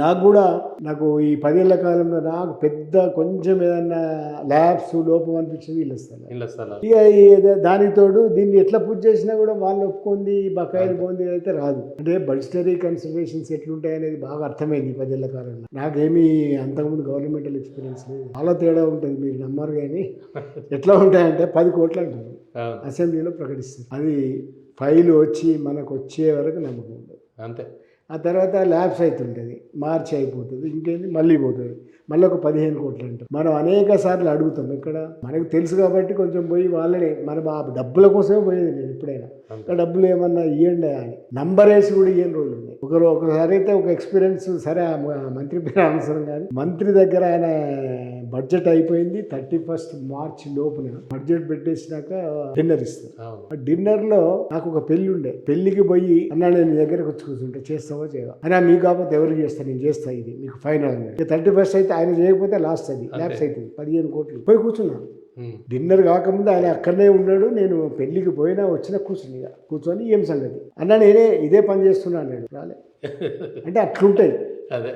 నాకు కూడా ఈ 10 ఏళ్ల కాలంలో నాకు పెద్ద కొంచెం ఏదన్నా ల్యాబ్స్ లోపం అనిపించింది ఇళ్ళ స్థలాలు. ఇక దానికి తోడు దీన్ని ఎట్లా పూజ చేసినా కూడా వాళ్ళు ఒప్పుకుంది బకాయిలు పోంది అయితే రాదు. అంటే బడ్జెటరీ కన్సిడరేషన్స్ ఎట్లుంటాయి అనేది బాగా అర్థమైంది ఈ 10 ఏళ్ల కాలంలో. నాకేమీ అంతకుముందు గవర్నమెంటల్ ఎక్స్పీరియన్స్ లేదు. చాలా తేడా ఉంటుంది, మీరు నమ్మరు. కానీ ఎట్లా ఉంటాయంటే 10 కోట్లు అంటారు, అసెంబ్లీలో ప్రకటిస్తారు. అది ఫైల్ వచ్చి మనకు వచ్చే వరకు నమ్మకం ఉండదు. అంతే. ఆ తర్వాత ల్యాబ్స్ అవుతుంటుంది, మార్చి అయిపోతుంది, ఇంకేంది మళ్ళీ పోతుంది, మళ్ళీ ఒక 15 కోట్లు అంటారు. మనం అనేక సార్లు అడుగుతాం. ఇక్కడ మనకు తెలుసు కాబట్టి కొంచెం పోయి వాళ్ళని మన డబ్బుల కోసమే పోయేది. నేను ఎప్పుడైనా డబ్బులు ఏమన్నా ఇవ్వండి అని నంబర్ వేసి కూడా ఇవ్వని రోజులు ఉన్నాయి. ఒకసారి అయితే ఒక ఎక్స్పీరియన్స్, సరే ఆ మంత్రి పేరు అవసరం కానీ, మంత్రి దగ్గర ఆయన బడ్జెట్ అయిపోయింది, 31 మార్చ్ లోపున బడ్జెట్ పెట్టేసినాక డిన్నర్ ఇస్తారు. డిన్నర్ లో నాకు ఒక పెళ్లి ఉండే, పెళ్లికి పోయి అన్నా నేను దగ్గరకు వచ్చి కూర్చుంటే చేస్తావో చేయవా అని, మీకు కాకపోతే ఎవరికి చేస్తాను, నేను చేస్తా, ఇది మీకు ఫైనల్ అన్నాడు. 31 అయితే ఆయన చేయకపోతే లాస్ట్, అది ల్యాబ్స్ అవుతుంది, 15 కోట్లు. పోయి కూర్చున్నాను. డిన్నర్ కాకముందు ఆయన అక్కడనే ఉన్నాడు, నేను పెళ్లికి పోయినా వచ్చినా కూర్చొని ఏం సంగతి అన్నా, నేనే ఇదే పని చేస్తున్నా అన్నాడు. రాలే అంటే అట్లుంటాయి. అదే.